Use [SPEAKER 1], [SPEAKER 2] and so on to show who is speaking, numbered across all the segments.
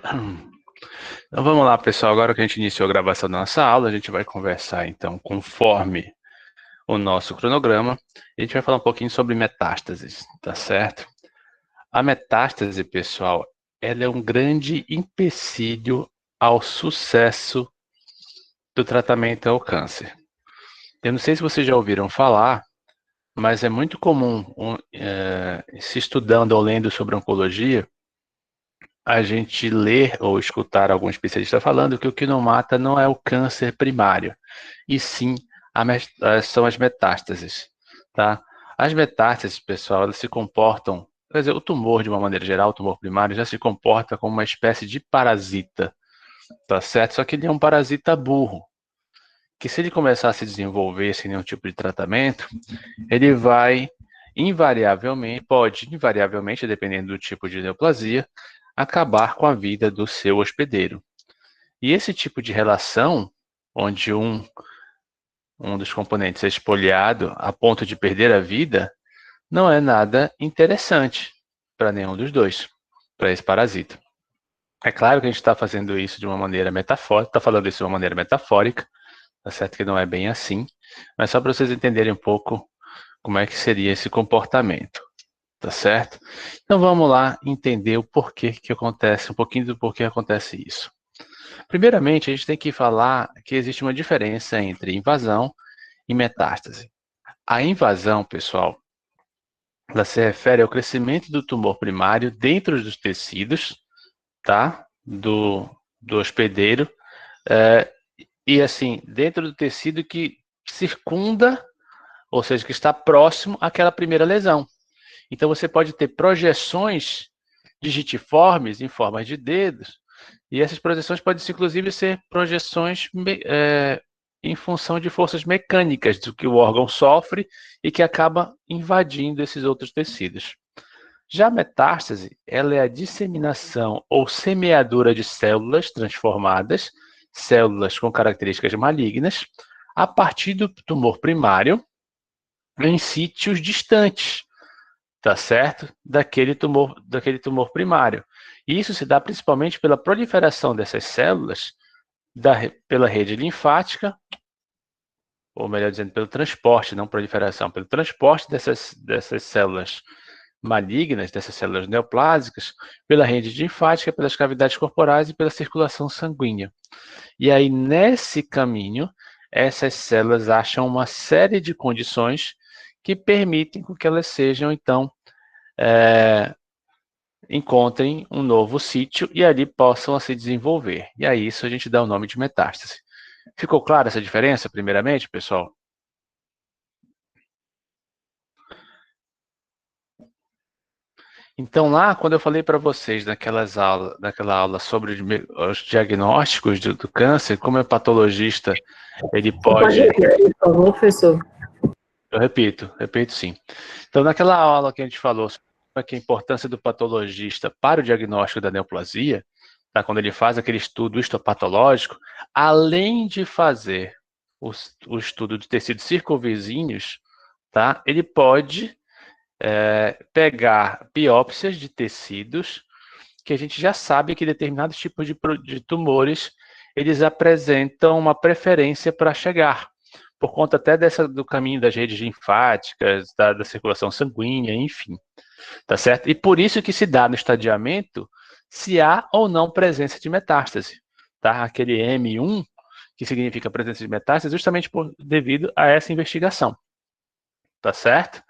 [SPEAKER 1] Então vamos lá, pessoal. Agora que a gente iniciou a gravação da nossa aula, a gente vai conversar, então, conforme o nosso cronograma. A gente vai falar um pouquinho sobre metástases, tá certo? A metástase, pessoal, ela é um grande empecilho ao sucesso do tratamento ao câncer. Eu não sei se vocês já ouviram falar, mas é muito comum, se estudando ou lendo sobre oncologia, a gente ler ou escutar algum especialista falando que o que não mata não é o câncer primário, e sim são as metástases, tá? As metástases, pessoal, elas se comportam, quer dizer, o tumor, de uma maneira geral, o tumor primário, já se comporta como uma espécie de parasita, tá certo? Só que ele é um parasita burro, que se ele começar a se desenvolver sem nenhum tipo de tratamento, ele vai invariavelmente, dependendo do tipo de neoplasia, acabar com a vida do seu hospedeiro. E esse tipo de relação, onde um dos componentes é espoliado a ponto de perder a vida, não é nada interessante para nenhum dos dois, para esse parasita. É claro que a gente está fazendo isso de uma maneira metafórica, está falando isso de uma maneira metafórica, tá certo que não é bem assim, mas só para vocês entenderem um pouco como é que seria esse comportamento, tá certo? Então vamos lá entender o porquê que acontece, um pouquinho do porquê acontece isso. Primeiramente, a gente tem que falar que existe uma diferença entre invasão e metástase. A invasão, pessoal, ela se refere ao crescimento do tumor primário dentro dos tecidos, tá? Do hospedeiro, e assim, dentro do tecido que circunda, ou seja, que está próximo àquela primeira lesão. Então, você pode ter projeções digitiformes em forma de dedos, e essas projeções podem, inclusive, ser projeções em função de forças mecânicas do que o órgão sofre e que acaba invadindo esses outros tecidos. Já a metástase, ela é a disseminação ou semeadura de células transformadas, células com características malignas, a partir do tumor primário em sítios distantes, tá certo? Daquele tumor primário. E isso se dá principalmente pela proliferação dessas células pela rede linfática, ou melhor dizendo, pelo transporte, não proliferação, pelo transporte dessas células malignas, dessas células neoplásicas, pela rede linfática, pelas cavidades corporais e pela circulação sanguínea. E aí, nesse caminho, essas células acham uma série de condições que permitem que elas sejam, então, encontrem um novo sítio e ali possam se desenvolver. E aí isso a gente dá o nome de metástase. Ficou clara essa diferença, primeiramente, pessoal? Então lá, quando eu falei para vocês naquela aula sobre os diagnósticos do câncer, como é patologista, ele
[SPEAKER 2] Você pode
[SPEAKER 1] pode...
[SPEAKER 2] repetir, por favor, professor?
[SPEAKER 1] Eu repito sim. Então, naquela aula que a gente falou sobre a importância do patologista para o diagnóstico da neoplasia, tá? Quando ele faz aquele estudo histopatológico, além de fazer o estudo de tecidos circunvizinhos, tá? Ele pode pegar biópsias de tecidos que a gente já sabe que determinados tipos de tumores eles apresentam uma preferência para chegar, por conta até do caminho das redes linfáticas, da circulação sanguínea, enfim, tá certo? E por isso que se dá no estadiamento se há ou não presença de metástase, tá? Aquele M1, que significa presença de metástase, justamente devido a essa investigação, tá certo?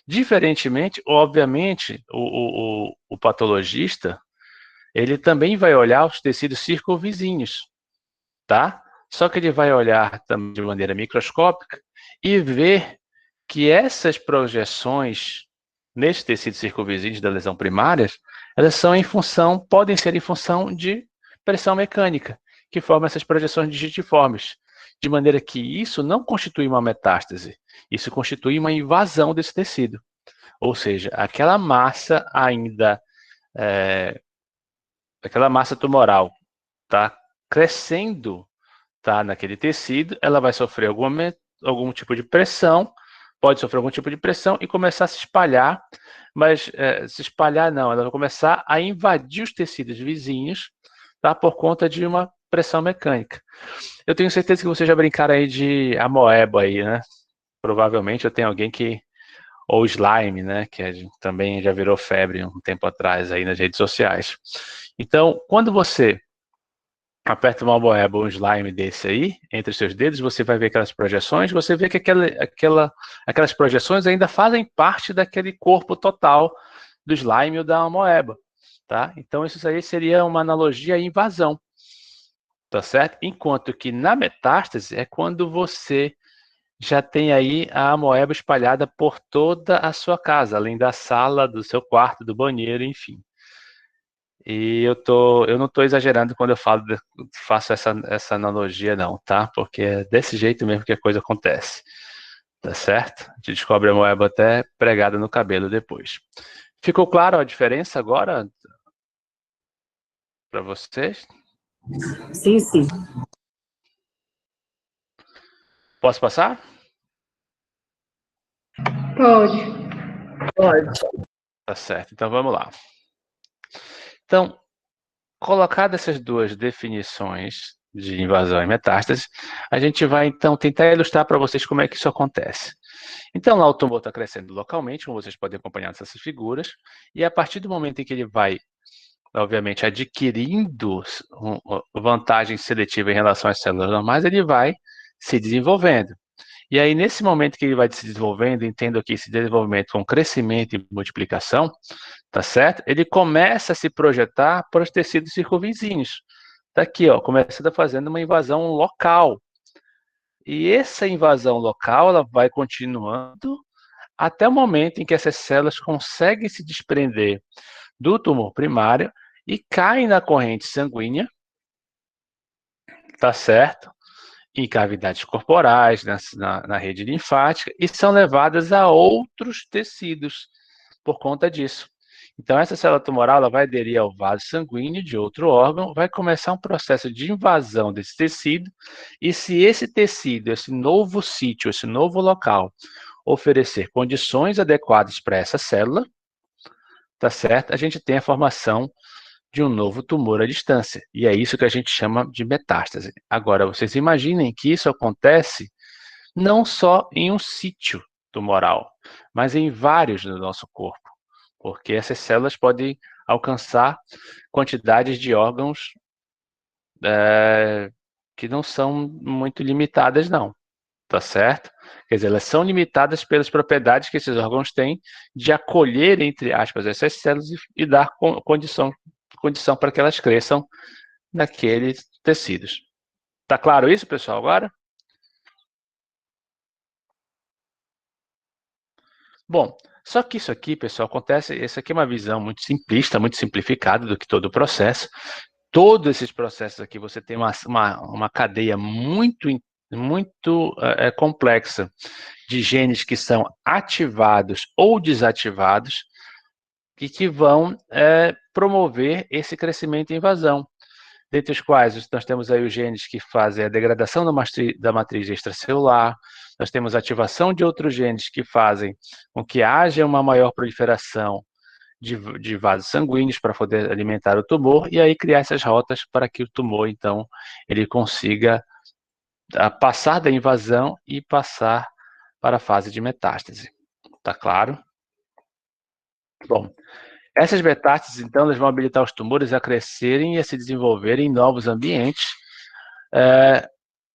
[SPEAKER 1] Diferentemente, obviamente, o patologista, ele também vai olhar os tecidos circunvizinhos, tá? Só que ele vai olhar também de maneira microscópica e ver que essas projeções nesses tecidos circunvizinhos da lesão primária, elas podem ser em função de pressão mecânica, que forma essas projeções digitiformes, de maneira que isso não constitui uma metástase, isso constitui uma invasão desse tecido. Ou seja, aquela massa tumoral está crescendo, tá, naquele tecido, ela vai sofrer algum tipo de pressão, pode sofrer algum tipo de pressão e começar a se espalhar, mas se espalhar não, ela vai começar a invadir os tecidos vizinhos, tá? Por conta de uma pressão mecânica. Eu tenho certeza que vocês já brincaram aí de amoeba aí, né? Provavelmente eu tenho alguém que ou slime, né, que também já virou febre um tempo atrás aí nas redes sociais. Então, quando você aperta uma moeba ou um slime desse aí, entre os seus dedos, você vai ver aquelas projeções, você vê que aquelas projeções ainda fazem parte daquele corpo total do slime ou da moeba, tá? Então, isso aí seria uma analogia à invasão, tá certo? Enquanto que na metástase é quando você já tem aí a amoeba espalhada por toda a sua casa, além da sala, do seu quarto, do banheiro, enfim. E eu não estou exagerando quando eu faço essa analogia, não, tá? Porque é desse jeito mesmo que a coisa acontece, tá certo? A gente descobre a moeba até pregada no cabelo depois. Ficou claro a diferença agora para vocês?
[SPEAKER 2] Sim, sim.
[SPEAKER 1] Posso passar?
[SPEAKER 3] Pode.
[SPEAKER 2] Pode.
[SPEAKER 1] Tá certo, então vamos lá. Então, colocadas essas duas definições de invasão e metástase, a gente vai então tentar ilustrar para vocês como é que isso acontece. Então, lá o tumor está crescendo localmente, como vocês podem acompanhar nessas figuras, e a partir do momento em que ele vai, obviamente, adquirindo vantagem seletiva em relação às células normais, ele vai se desenvolvendo. E aí, nesse momento que ele vai se desenvolvendo, entendo aqui esse desenvolvimento com crescimento e multiplicação, tá certo? Ele começa a se projetar para os tecidos circunvizinhos. Tá aqui, ó, começa fazendo uma invasão local. E essa invasão local, ela vai continuando até o momento em que essas células conseguem se desprender do tumor primário e caem na corrente sanguínea, tá certo? Em cavidades corporais, na rede linfática, e são levadas a outros tecidos por conta disso. Então, essa célula tumoral ela vai aderir ao vaso sanguíneo de outro órgão, vai começar um processo de invasão desse tecido, e se esse tecido, esse novo sítio, esse novo local, oferecer condições adequadas para essa célula, tá certo? A gente tem a formação de um novo tumor à distância, e é isso que a gente chama de metástase. Agora, vocês imaginem que isso acontece não só em um sítio tumoral, mas em vários do nosso corpo, porque essas células podem alcançar quantidades de órgãos que não são muito limitadas, não, tá certo? Quer dizer, elas são limitadas pelas propriedades que esses órgãos têm de acolher, entre aspas, essas células e dar condição para que elas cresçam naqueles tecidos. Tá claro isso, pessoal, agora? Bom, só que isso aqui, pessoal, acontece, isso aqui é uma visão muito simplista, muito simplificada do que todo o processo. Todos esses processos aqui, você tem uma cadeia muito complexa de genes que são ativados ou desativados e que vão promover esse crescimento e invasão. Dentre os quais nós temos aí os genes que fazem a degradação da matriz extracelular, nós temos a ativação de outros genes que fazem com que haja uma maior proliferação de vasos sanguíneos para poder alimentar o tumor e aí criar essas rotas para que o tumor, então, ele consiga passar da invasão e passar para a fase de metástase. Tá claro? Bom, essas metástases, então, elas vão habilitar os tumores a crescerem e a se desenvolverem em novos ambientes,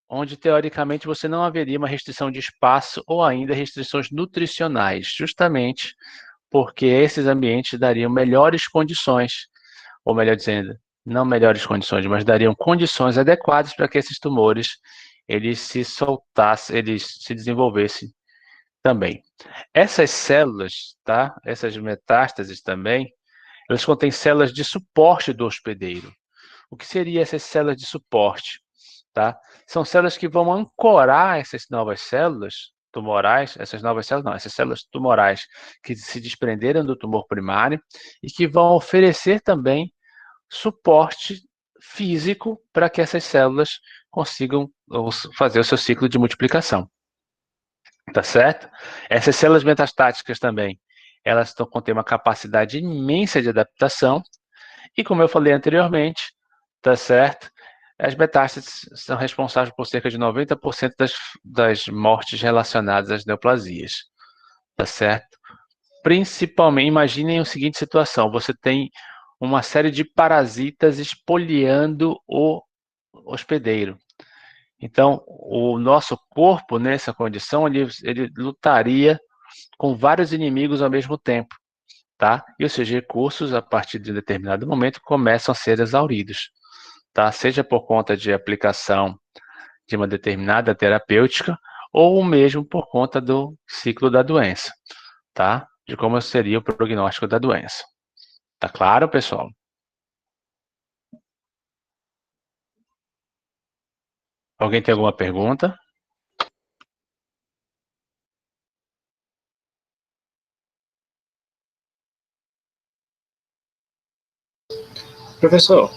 [SPEAKER 1] onde, teoricamente, você não haveria uma restrição de espaço ou ainda restrições nutricionais, justamente porque esses ambientes dariam melhores condições, ou melhor dizendo, não melhores condições, mas dariam condições adequadas para que esses tumores eles se soltassem, eles se desenvolvessem também. Essas células, tá? Essas metástases também, elas contêm células de suporte do hospedeiro. O que seriam essas células de suporte? Tá? São células que vão ancorar essas novas células tumorais, essas células tumorais que se desprenderam do tumor primário e que vão oferecer também suporte físico para que essas células consigam fazer o seu ciclo de multiplicação. Tá certo? Essas células metastáticas também, elas contêm uma capacidade imensa de adaptação e, como eu falei anteriormente, tá certo? As metástases são responsáveis por cerca de 90% das mortes relacionadas às neoplasias, tá certo? Principalmente, imaginem a seguinte situação, você tem uma série de parasitas espoliando o hospedeiro. Então, o nosso corpo, nessa condição, ele lutaria com vários inimigos ao mesmo tempo, tá? E os seus recursos, a partir de um determinado momento, começam a ser exauridos, tá? Seja por conta de aplicação de uma determinada terapêutica, ou mesmo por conta do ciclo da doença, tá? De como seria o prognóstico da doença. Tá claro, pessoal? Alguém tem alguma pergunta?
[SPEAKER 3] Professor,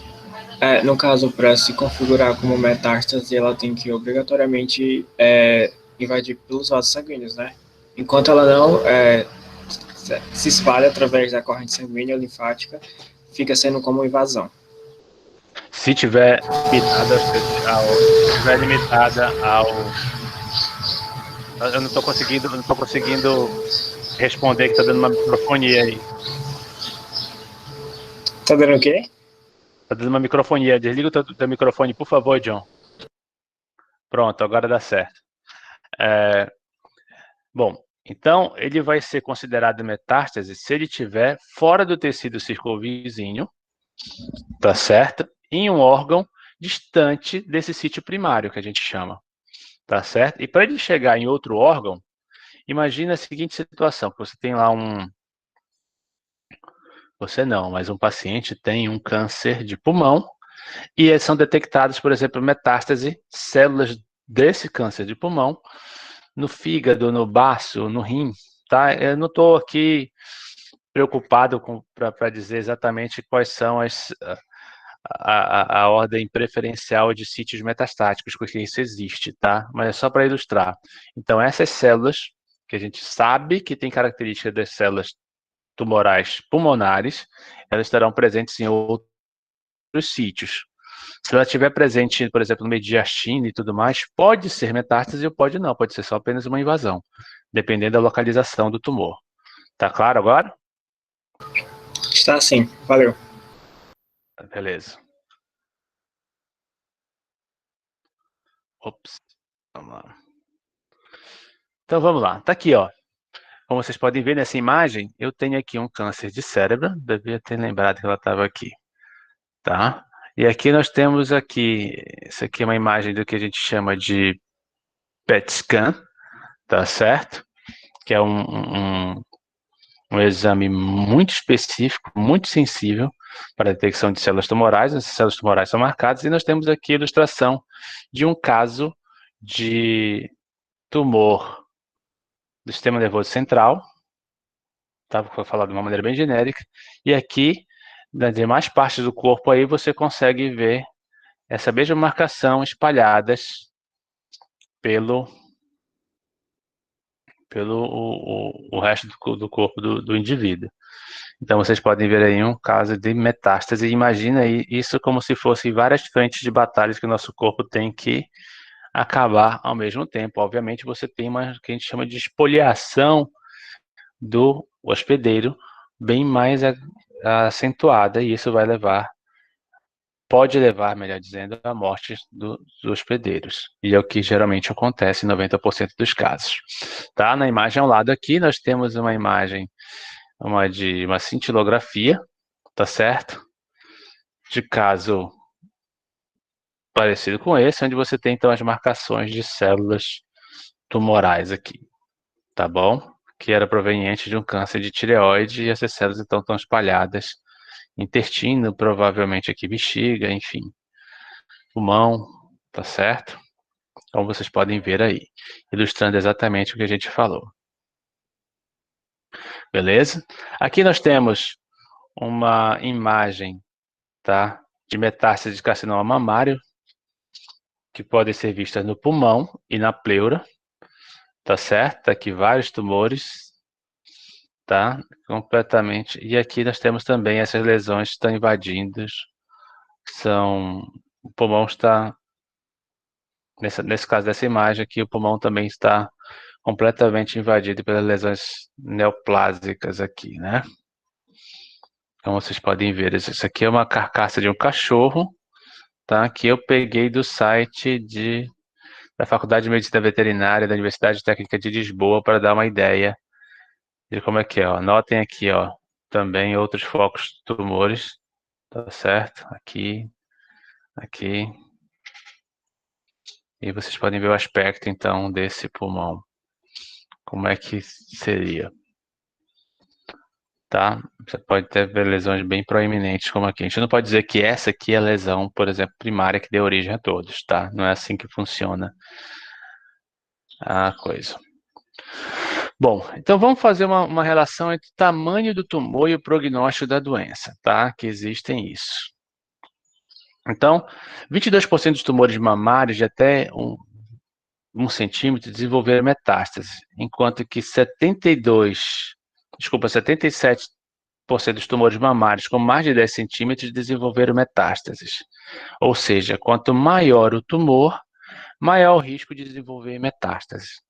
[SPEAKER 3] no caso, para se configurar como metástase, ela tem que obrigatoriamente invadir pelos vasos sanguíneos, né? Enquanto ela não se espalha através da corrente sanguínea ou linfática, fica sendo como invasão.
[SPEAKER 1] Se tiver limitada ao... Eu não estou conseguindo responder, que está dando uma microfonia aí.
[SPEAKER 3] Tá dando o quê?
[SPEAKER 1] Tá dando uma microfonia. Desliga o teu microfone, por favor, John. Pronto, agora dá certo. Bom, então ele vai ser considerado metástase se ele estiver fora do tecido circunvizinho, tá certo? Em um órgão distante desse sítio primário, que a gente chama, tá certo? E para ele chegar em outro órgão, imagina a seguinte situação, que você tem lá mas um paciente tem um câncer de pulmão e são detectados, por exemplo, metástase, células desse câncer de pulmão no fígado, no baço, no rim, tá? Eu não estou aqui preocupado para dizer exatamente quais são a ordem preferencial de sítios metastáticos, porque isso existe, tá? Mas é só para ilustrar. Então, essas células, que a gente sabe que tem características das células tumorais pulmonares, elas estarão presentes em outros sítios. Se ela estiver presente, por exemplo, no mediastino e tudo mais, pode ser metástase ou pode não, pode ser só apenas uma invasão, dependendo da localização do tumor. Tá claro agora?
[SPEAKER 3] Está sim, valeu.
[SPEAKER 1] Beleza. Ops, vamos lá. Então vamos lá, tá aqui, ó. Como vocês podem ver nessa imagem, eu tenho aqui um câncer de cérebro, devia ter lembrado que ela estava aqui, tá? E aqui nós temos aqui, isso aqui é uma imagem do que a gente chama de PET scan, tá certo? Que é um exame muito específico, muito sensível para a detecção de células tumorais. Essas células tumorais são marcadas e nós temos aqui a ilustração de um caso de tumor do sistema nervoso central, tá? Vou falar de uma maneira bem genérica. E aqui, nas demais partes do corpo, aí você consegue ver essa mesma marcação espalhadas pelo o resto do corpo do indivíduo. Então, vocês podem ver aí um caso de metástase. Imagina aí isso como se fossem várias frentes de batalhas que o nosso corpo tem que acabar ao mesmo tempo. Obviamente, você tem uma que a gente chama de espoliação do hospedeiro bem mais acentuada, e isso pode levar, melhor dizendo, à morte dos hospedeiros. E é o que geralmente acontece em 90% dos casos. Tá? Na imagem ao lado aqui, nós temos uma imagem de uma cintilografia, tá certo? De caso parecido com esse, onde você tem então as marcações de células tumorais aqui, tá bom? Que era proveniente de um câncer de tireoide, e essas células então estão espalhadas em intestino, provavelmente aqui bexiga, enfim, pulmão, tá certo? Como vocês podem ver aí, ilustrando exatamente o que a gente falou. Beleza? Aqui nós temos uma imagem, tá, de metástase de carcinoma mamário, que podem ser vistas no pulmão e na pleura, tá certo? Tá aqui vários tumores, tá? Completamente. E aqui nós temos também essas lesões que estão invadindo o pulmão está, nesse caso dessa imagem aqui, o pulmão também está completamente invadido pelas lesões neoplásicas aqui, né? Como vocês podem ver, isso aqui é uma carcaça de um cachorro, tá? Que eu peguei do site da Faculdade de Medicina Veterinária da Universidade Técnica de Lisboa para dar uma ideia de como é que é, ó. Notem aqui, ó, também outros focos de tumores, tá certo? Aqui, aqui. E vocês podem ver o aspecto, então, desse pulmão. Como é que seria? Tá? Você pode ter lesões bem proeminentes, como aqui. A gente não pode dizer que essa aqui é a lesão, por exemplo, primária que deu origem a todos, tá? Não é assim que funciona a coisa. Bom, então vamos fazer uma relação entre o tamanho do tumor e o prognóstico da doença, tá? Que existem isso. Então, 22% dos tumores mamários de até 1 centímetro desenvolveram metástase, enquanto que 77% dos tumores mamários com mais de 10 centímetros desenvolveram metástases. Ou seja, quanto maior o tumor, maior o risco de desenvolver metástases.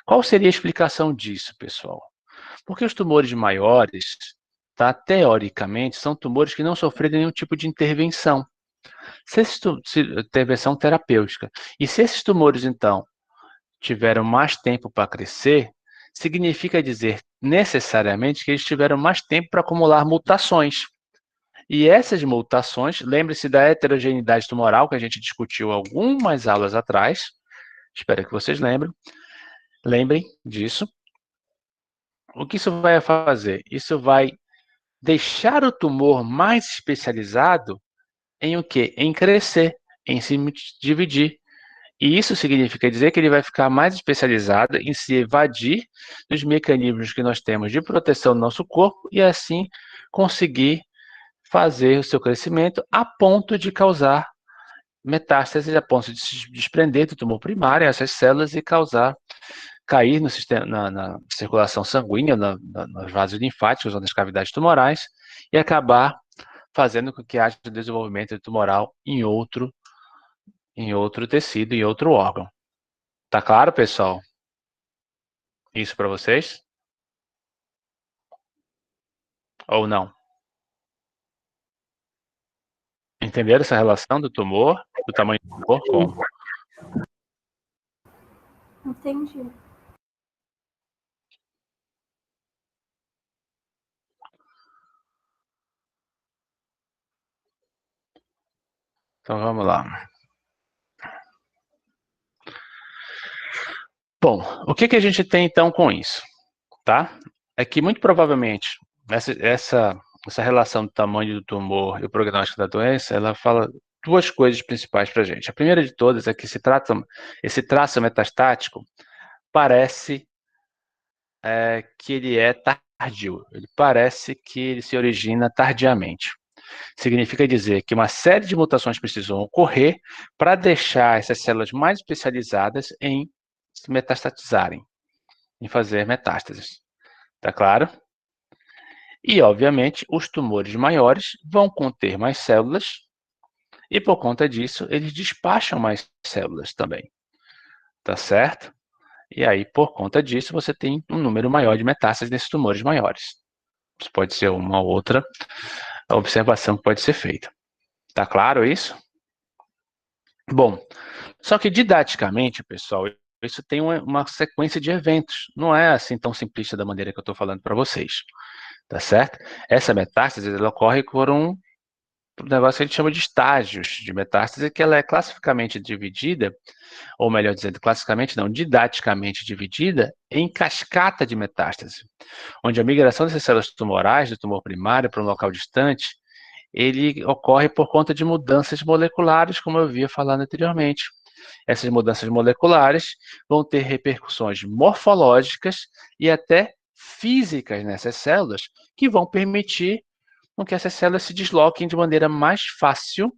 [SPEAKER 1] Qual seria a explicação disso, pessoal? Porque os tumores maiores, tá, teoricamente, são tumores que não sofreram nenhum tipo de intervenção. Intervenção terapêutica. E se esses tumores, então, tiveram mais tempo para crescer, significa dizer necessariamente que eles tiveram mais tempo para acumular mutações. E essas mutações, lembre-se da heterogeneidade tumoral que a gente discutiu algumas aulas atrás, espero que vocês lembrem disso. O que isso vai fazer? Isso vai deixar o tumor mais especializado em o quê? Em crescer, em se dividir. E isso significa dizer que ele vai ficar mais especializado em se evadir dos mecanismos que nós temos de proteção do nosso corpo e assim conseguir fazer o seu crescimento a ponto de causar metástases, a ponto de se desprender do tumor primário, essas células, e cair no sistema, na circulação sanguínea, nos vasos linfáticos ou nas cavidades tumorais e acabar fazendo com que haja desenvolvimento tumoral em outro tecido, em outro órgão. Tá claro, pessoal? Isso para vocês? Ou não? Entenderam essa relação do tumor, do tamanho do tumor? Como?
[SPEAKER 4] Entendi.
[SPEAKER 1] Então vamos lá. Bom, o que a gente tem então com isso? Tá? É que muito provavelmente essa relação do tamanho do tumor e o prognóstico da doença, ela fala duas coisas principais para a gente. A primeira de todas é que esse traço metastático parece que ele é tardio, ele parece que ele se origina tardiamente. Significa dizer que uma série de mutações precisam ocorrer para deixar essas células mais especializadas em se metastatizarem, em fazer metástases. Tá claro? E, obviamente, os tumores maiores vão conter mais células e, por conta disso, eles despacham mais células também. Tá certo? E aí, por conta disso, você tem um número maior de metástases nesses tumores maiores. Isso pode ser uma outra observação que pode ser feita. Tá claro isso? Bom, só que didaticamente, pessoal, isso tem uma sequência de eventos. Não é assim tão simplista da maneira que eu estou falando para vocês. Tá certo? Essa metástase, ela ocorre por um negócio que a gente chama de estágios de metástase, que ela é classificamente dividida, ou melhor dizendo, classicamente não, didaticamente dividida em cascata de metástase, onde a migração dessas células tumorais do tumor primário para um local distante, ele ocorre por conta de mudanças moleculares, como eu havia falado anteriormente. Essas mudanças moleculares vão ter repercussões morfológicas e até físicas nessas células, que vão permitir que essas células se desloquem de maneira mais fácil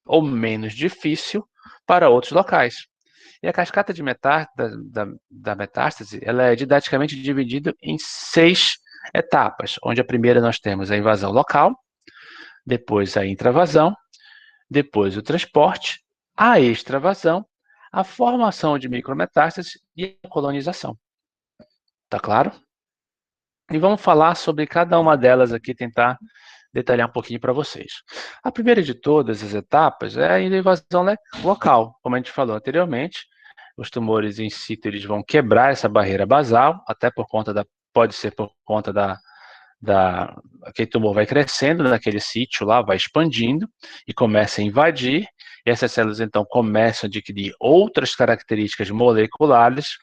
[SPEAKER 1] ou menos difícil para outros locais. E a cascata de da metástase, ela é didaticamente dividida em 6 etapas, onde a primeira nós temos a invasão local, depois a intravasão, depois o transporte, a extravasão, a formação de micrometástases e a colonização. Tá claro? E vamos falar sobre cada uma delas aqui, tentar detalhar um pouquinho para vocês. A primeira de todas as etapas é a invasão local. Como a gente falou anteriormente, os tumores in situ eles vão quebrar essa barreira basal, até por conta pode ser por conta aquele tumor vai crescendo naquele sítio lá, vai expandindo e começa a invadir, e essas células então começam a adquirir outras características moleculares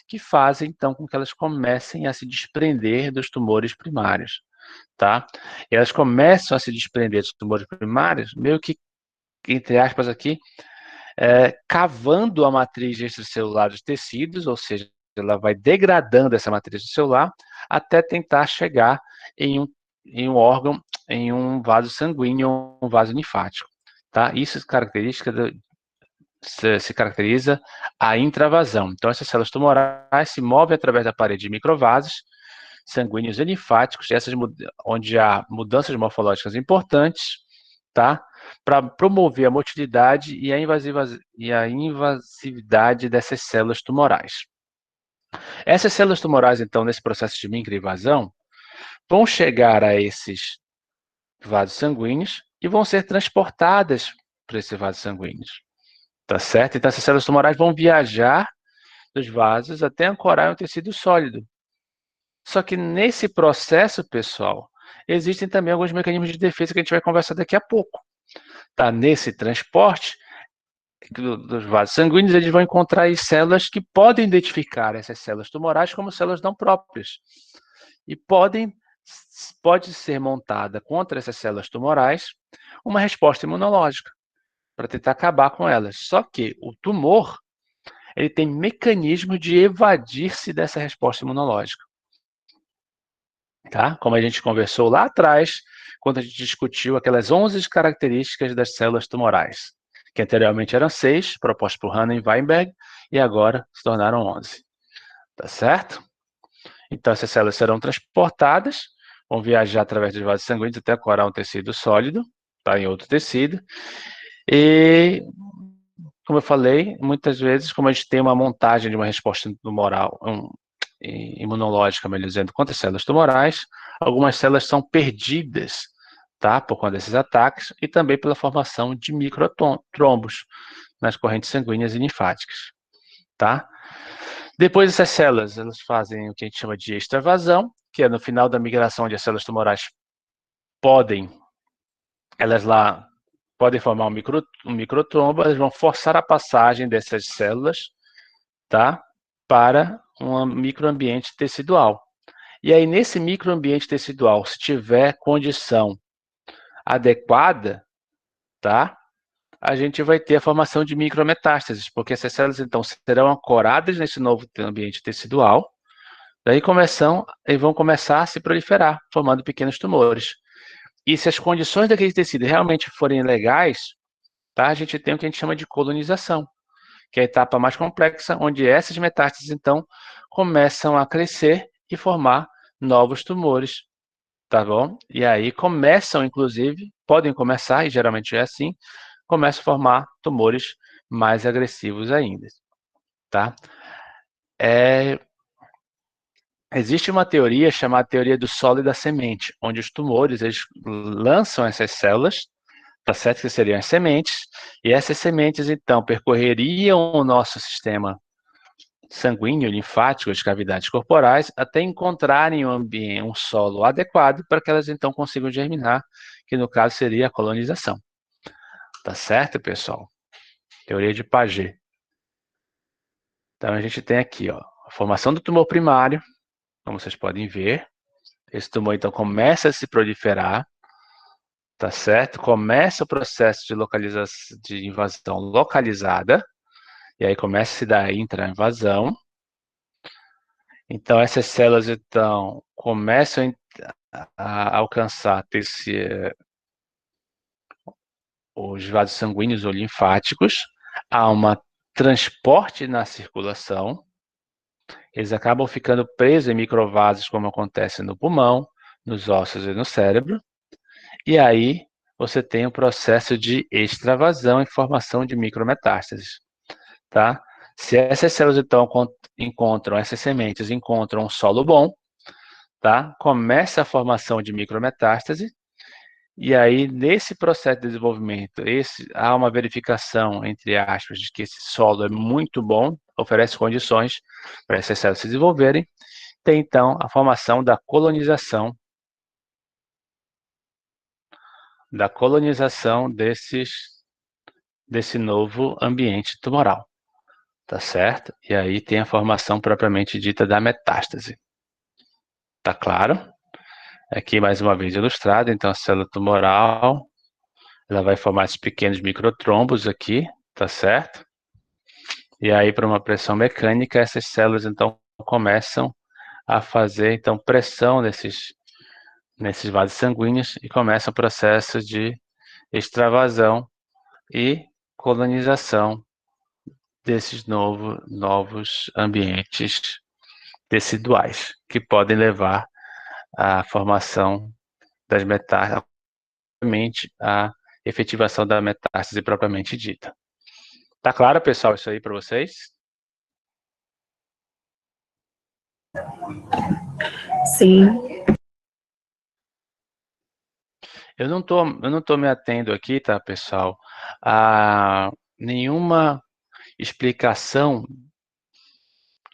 [SPEAKER 1] que fazem então com que elas comecem a se desprender dos tumores primários, tá? E elas começam a se desprender dos tumores primários, meio que, entre aspas aqui, cavando a matriz extracelular dos tecidos, ou seja, ela vai degradando essa matriz celular até tentar chegar em um órgão, em um vaso sanguíneo, um vaso linfático, tá? Isso se caracteriza a intravasão. Então, essas células tumorais se movem através da parede de microvasos sanguíneos e linfáticos, onde há mudanças morfológicas importantes, tá? Para promover a motilidade e a invasividade dessas células tumorais. Essas células tumorais, então, nesse processo de microinvasão, vão chegar a esses vasos sanguíneos e vão ser transportadas para esses vasos sanguíneos. Tá certo? Então, essas células tumorais vão viajar dos vasos até ancorar em um tecido sólido. Só que nesse processo, pessoal, existem também alguns mecanismos de defesa que a gente vai conversar daqui a pouco. Tá? Nesse transporte dos vasos sanguíneos, eles vão encontrar aí células que podem identificar essas células tumorais como células não próprias. E pode ser montada contra essas células tumorais uma resposta imunológica para tentar acabar com elas. Só que o tumor, ele tem mecanismo de evadir-se dessa resposta imunológica. Tá? Como a gente conversou lá atrás, quando a gente discutiu aquelas 11 características das células tumorais, que anteriormente eram 6, propostas por Hanna e Weinberg, e agora se tornaram 11. Tá certo? Então, essas células serão transportadas, vão viajar através dos vasos sanguíneos até ancorar um tecido sólido, tá, em outro tecido. E, como eu falei, muitas vezes, como a gente tem uma montagem de uma resposta tumoral, imunológica, melhor dizendo, contra as células tumorais, algumas células são perdidas, tá, por conta desses ataques, e também pela formação de microtrombos nas correntes sanguíneas e linfáticas, tá? Depois dessas células, elas fazem o que a gente chama de extravasão, que é no final da migração onde as células tumorais podem formar um microtrombo, elas vão forçar a passagem dessas células, tá, para um microambiente tecidual. E aí, nesse microambiente tecidual, se tiver condição adequada, tá, a gente vai ter a formação de micrometástases, porque essas células, então, serão ancoradas nesse novo ambiente tecidual, daí vão começar a se proliferar, formando pequenos tumores. E se as condições daquele tecido realmente forem legais, tá, a gente tem o que a gente chama de colonização, que é a etapa mais complexa, onde essas metástases, então, começam a crescer e formar novos tumores, tá bom? E aí podem começar, e geralmente é assim, começam a formar tumores mais agressivos ainda, tá? Existe uma teoria chamada teoria do solo e da semente, onde os tumores, eles lançam essas células, tá certo? Que seriam as sementes, e essas sementes, então, percorreriam o nosso sistema sanguíneo, linfático, as cavidades corporais, até encontrarem um solo adequado para que elas, então, consigam germinar, que no caso seria a colonização. Tá certo, pessoal? Teoria de Paget. Então, a gente tem aqui, ó, a formação do tumor primário, como vocês podem ver. Esse tumor, então, começa a se proliferar, tá certo? Começa o processo de invasão localizada, e aí começa a se dar a intrainvasão. Então, essas células, então, começam a alcançar os vasos sanguíneos ou linfáticos, há um transporte na circulação, eles acabam ficando presos em microvasos, como acontece no pulmão, nos ossos e no cérebro, e aí você tem o processo de extravasão e formação de micrometástases, tá? Se essas células, então, essas sementes encontram um solo bom, tá? Começa a formação de micrometástase, e aí, nesse processo de desenvolvimento, há uma verificação, entre aspas, de que esse solo é muito bom, oferece condições para essas células se desenvolverem. Tem, então, a formação da colonização desse novo ambiente tumoral, tá certo? E aí tem a formação propriamente dita da metástase. Tá claro? Aqui mais uma vez ilustrado, então a célula tumoral, ela vai formar esses pequenos microtrombos aqui, tá certo? E aí, por uma pressão mecânica, essas células então começam a fazer então pressão nesses vasos sanguíneos e começa o processo de extravasão e colonização desses novos ambientes teciduais, que podem levar à formação das metástases, à efetivação da metástase propriamente dita. Tá claro, pessoal, isso aí para vocês?
[SPEAKER 2] Sim.
[SPEAKER 1] Eu não tô me atendo aqui, tá, pessoal, a nenhuma explicação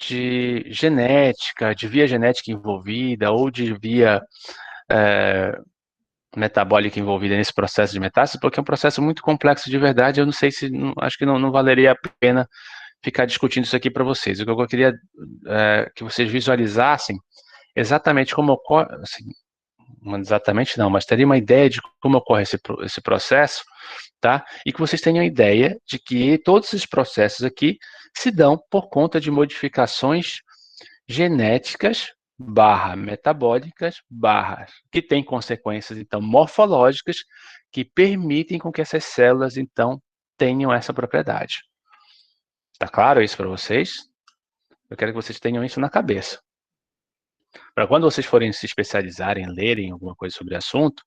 [SPEAKER 1] de genética, de via genética envolvida ou de via metabólica envolvida nesse processo de metástase, porque é um processo muito complexo de verdade. Eu não sei se, acho que não valeria a pena ficar discutindo isso aqui para vocês. O que eu queria que vocês visualizassem exatamente como ocorre, assim, não exatamente não, mas teria uma ideia de como ocorre esse processo, tá? E que vocês tenham ideia de que todos esses processos aqui se dão por conta de modificações genéticas metabólicas que têm consequências, então, morfológicas que permitem com que essas células, então, tenham essa propriedade. Tá claro isso para vocês? Eu quero que vocês tenham isso na cabeça. Para quando vocês forem se especializarem, lerem alguma coisa sobre o assunto,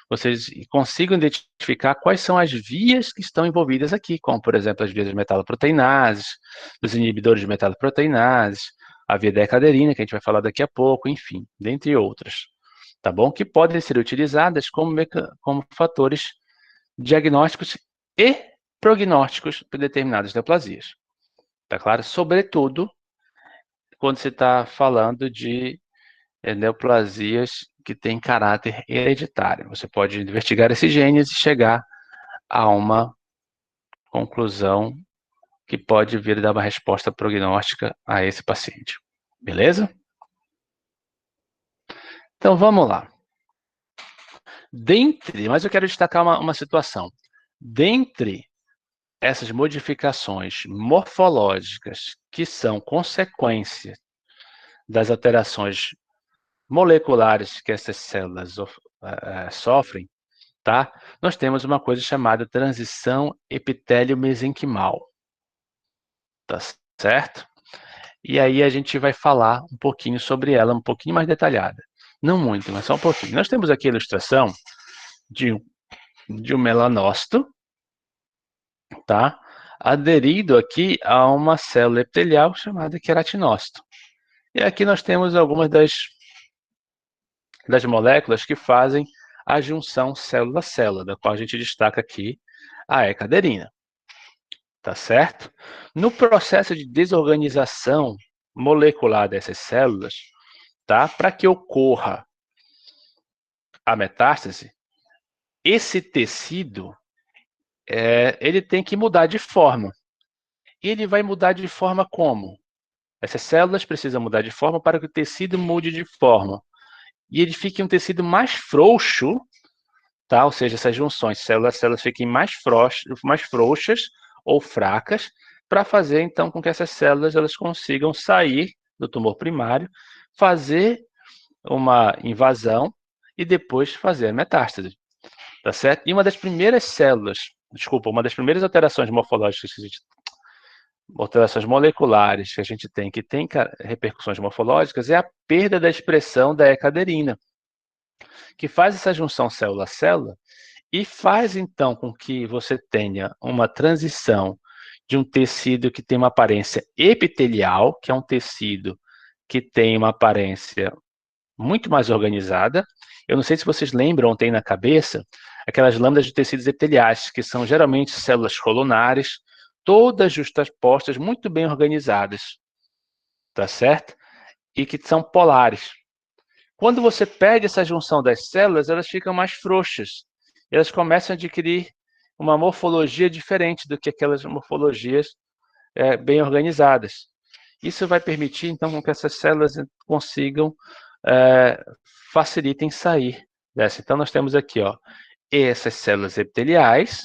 [SPEAKER 1] vocês consigam identificar quais são as vias que estão envolvidas aqui, como, por exemplo, as vias de metaloproteinases, os inibidores de metaloproteinases, a via da E-caderina, que a gente vai falar daqui a pouco, enfim, dentre outras, tá bom? Que podem ser utilizadas como fatores diagnósticos e prognósticos para determinadas neoplasias, tá claro? Sobretudo, quando você está falando de neoplasias que têm caráter hereditário. Você pode investigar esses genes e chegar a uma conclusão que pode vir a dar uma resposta prognóstica a esse paciente. Beleza? Então, vamos lá. Mas eu quero destacar uma situação. Dentre essas modificações morfológicas que são consequência das alterações moleculares que essas células sofrem, tá? Nós temos uma coisa chamada transição epitélio-mesenquimal, tá certo? E aí a gente vai falar um pouquinho sobre ela, um pouquinho mais detalhada. Não muito, mas só um pouquinho. Nós temos aqui a ilustração de um melanócito, tá? Aderido aqui a uma célula epitelial chamada queratinócito. E aqui nós temos algumas das moléculas que fazem a junção célula-célula, da qual a gente destaca aqui a E-caderina. Tá certo? No processo de desorganização molecular dessas células, tá? Para que ocorra a metástase, esse tecido ele tem que mudar de forma. E ele vai mudar de forma como? Essas células precisam mudar de forma para que o tecido mude de forma. E ele fique um tecido mais frouxo, tá? Ou seja, essas junções células fiquem mais frouxas ou fracas, para fazer, então, com que essas células elas consigam sair do tumor primário, fazer uma invasão e depois fazer a metástase, tá certo? E uma das primeiras alterações morfológicas alterações moleculares que a gente tem, que tem repercussões morfológicas, é a perda da expressão da E-caderina, que faz essa junção célula-célula e faz, então, com que você tenha uma transição de um tecido que tem uma aparência epitelial, que é um tecido que tem uma aparência muito mais organizada. Eu não sei se vocês lembram ou têm na cabeça aquelas lâminas de tecidos epiteliais, que são geralmente células colunares, todas justapostas, muito bem organizadas, tá certo? E que são polares. Quando você perde essa junção das células, elas ficam mais frouxas. Elas começam a adquirir uma morfologia diferente do que aquelas morfologias bem organizadas. Isso vai permitir, então, que essas células consigam, facilitem sair dessa. Então, nós temos aqui, ó, essas células epiteliais,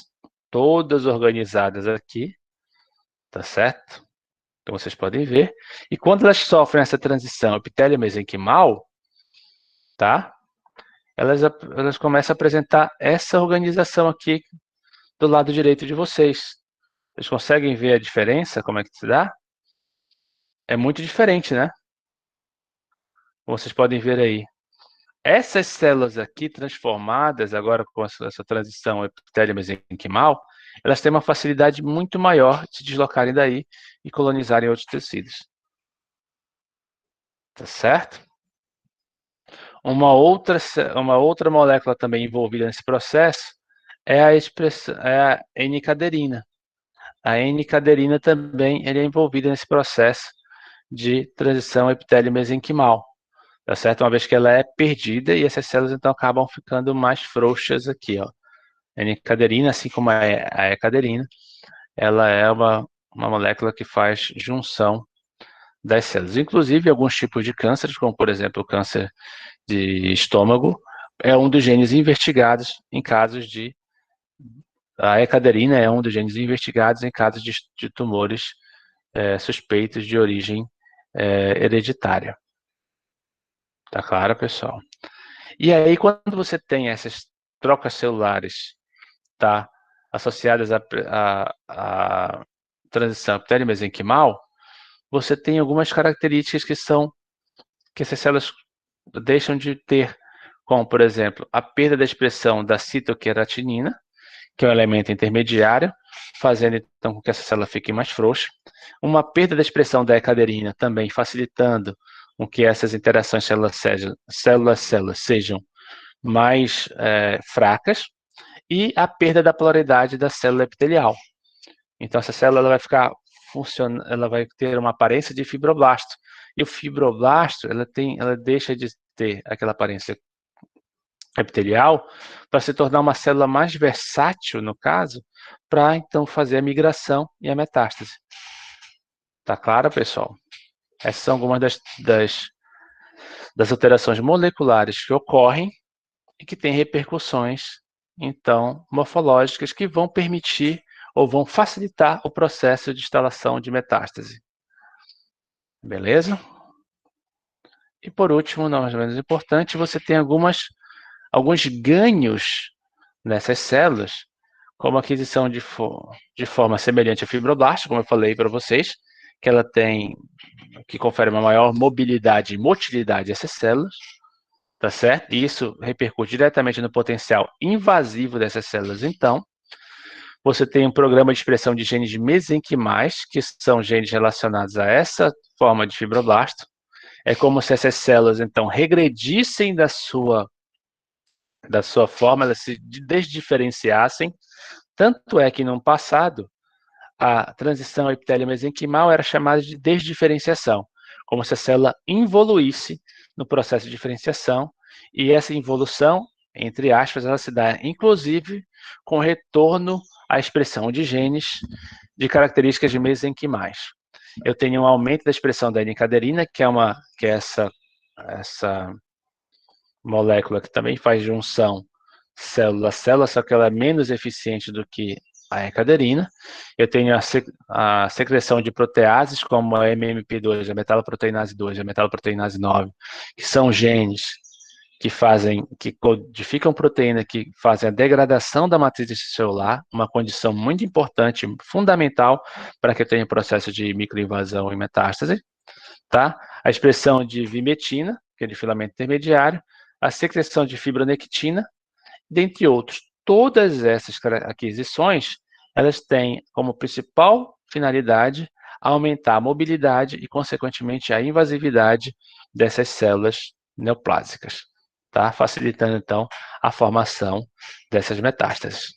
[SPEAKER 1] todas organizadas aqui, tá certo? Então, vocês podem ver. E quando elas sofrem essa transição epitélio-mesenquimal, tá? Elas começam a apresentar essa organização aqui do lado direito de vocês. Vocês conseguem ver a diferença? Como é que se dá? É muito diferente, né? Como vocês podem ver aí. Essas células aqui transformadas, agora com essa transição epitélio-mesenquimal, elas têm uma facilidade muito maior de se deslocarem daí e colonizarem outros tecidos. Tá certo? Uma outra molécula também envolvida nesse processo é a N-caderina. A N-caderina também é envolvida nesse processo de transição epitélio-mesenquimal, tá certo? Uma vez que ela é perdida e essas células então acabam ficando mais frouxas aqui, ó. A N-caderina, assim como a E-caderina, ela é uma molécula que faz junção das células. Inclusive, alguns tipos de cânceres, como por exemplo o câncer de estômago, é um dos genes investigados em casos de... A E-caderina é um dos genes investigados em casos de tumores suspeitos de origem hereditária. Tá claro, pessoal? E aí, quando você tem essas trocas celulares, tá, associadas à transição epitélio-mesenquimal, você tem algumas características que essas células deixam de ter, como, por exemplo, a perda da expressão da citoqueratinina, que é um elemento intermediário, fazendo então com que essa célula fique mais frouxa. Uma perda da expressão da E-caderina também facilitando com que essas interações célula-célula sejam mais fracas, e a perda da polaridade da célula epitelial. Então, essa célula ela vai ficar ela vai ter uma aparência de fibroblasto. E o fibroblasto, ela deixa de ter aquela aparência epitelial para se tornar uma célula mais versátil, no caso, para então fazer a migração e a metástase. Tá claro, pessoal? Essas são algumas das alterações moleculares que ocorrem e que têm repercussões, então, morfológicas que vão permitir ou vão facilitar o processo de instalação de metástase. Beleza? E por último, não menos importante, você tem alguns ganhos nessas células, como a aquisição de forma semelhante ao fibroblasto, como eu falei para vocês, que confere uma maior mobilidade e motilidade a essas células, tá certo? E isso repercute diretamente no potencial invasivo dessas células, então. Você tem um programa de expressão de genes mesenquimais, que são genes relacionados a essa forma de fibroblasto. É como se essas células, então, regredissem da sua forma, elas se desdiferenciassem. Tanto é que, no passado, a transição epitélio-mesenquimal era chamada de desdiferenciação, como se a célula involuísse no processo de diferenciação, e essa involução, entre aspas, ela se dá, inclusive, com retorno à expressão de genes de características de mesenquimais. Eu tenho um aumento da expressão da N-caderina, que é essa molécula que também faz junção célula-célula, só que ela é menos eficiente do que a E-caderina. Eu tenho a secreção de proteases, como a MMP2, a metaloproteinase 2, a metaloproteinase 9, que são genes que codificam proteína, que fazem a degradação da matriz celular, uma condição muito importante, fundamental, para que eu tenha processo de microinvasão e metástase, tá? A expressão de vimetina, que é de filamento intermediário, a secreção de fibronectina, dentre outros. todas essas aquisições, elas têm como principal finalidade aumentar a mobilidade e, consequentemente, a invasividade dessas células neoplásicas, tá? Facilitando, então, a formação dessas metástases.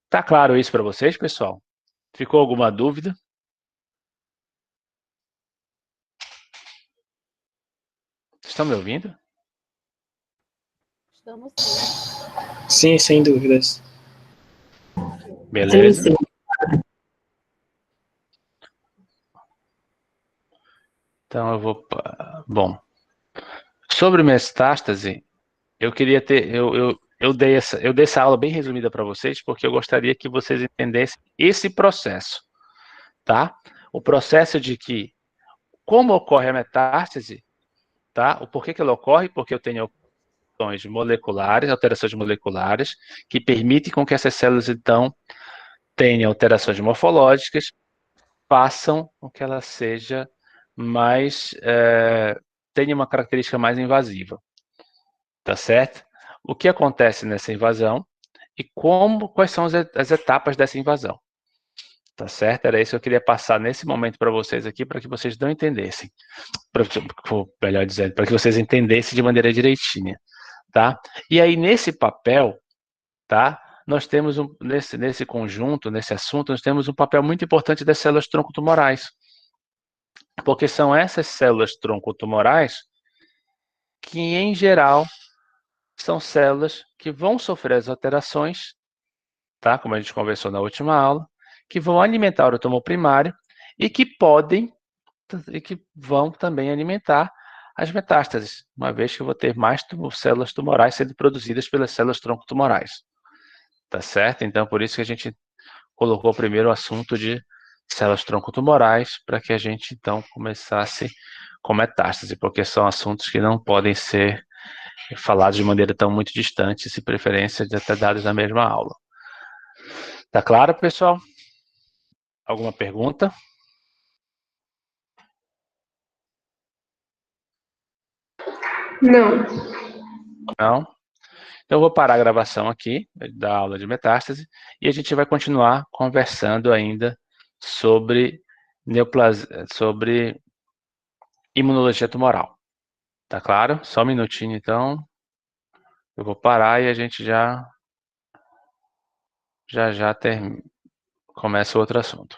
[SPEAKER 1] Tá claro isso para vocês, pessoal? Ficou alguma dúvida? Estão me ouvindo?
[SPEAKER 4] Estamos sim.
[SPEAKER 3] Sim, sem dúvidas.
[SPEAKER 1] Beleza?
[SPEAKER 2] Sim.
[SPEAKER 1] Então eu vou... Bom, sobre metástase, eu queria ter... Eu dei essa aula bem resumida para vocês, porque eu gostaria que vocês entendessem esse processo, tá? O processo de que, como ocorre a metástase, tá? O porquê que ela ocorre? Porque eu tenho alterações moleculares, que permitem com que essas células, então, tenham alterações morfológicas, façam com que ela seja mais, tenha uma característica mais invasiva, tá certo? O que acontece nessa invasão e quais são as etapas dessa invasão, tá certo? Era isso que eu queria passar nesse momento para vocês aqui, para que vocês não entendessem, melhor dizendo, para que vocês entendessem de maneira direitinha, tá? E aí, nesse papel, tá? Nós temos, nesse conjunto, nesse assunto, nós temos um papel muito importante das células tronco-tumorais, porque são essas células tronco-tumorais que, em geral, são células que vão sofrer as alterações, tá? Como a gente conversou na última aula, que vão alimentar o tumor primário e que vão também alimentar as metástases, uma vez que eu vou ter mais células tumorais sendo produzidas pelas células tronco-tumorais. Tá certo? Então, por isso que a gente colocou primeiro o assunto de células tronco-tumorais, para que a gente, então, começasse com metástase, porque são assuntos que não podem ser falados de maneira tão muito distante, se preferência de até dados na mesma aula. Tá claro, pessoal? Alguma pergunta?
[SPEAKER 2] Não.
[SPEAKER 1] Não? Então, eu vou parar a gravação aqui da aula de metástase e a gente vai continuar conversando ainda sobre sobre imunologia tumoral. Tá claro? Só um minutinho, então. Eu vou parar e a gente já começa outro assunto.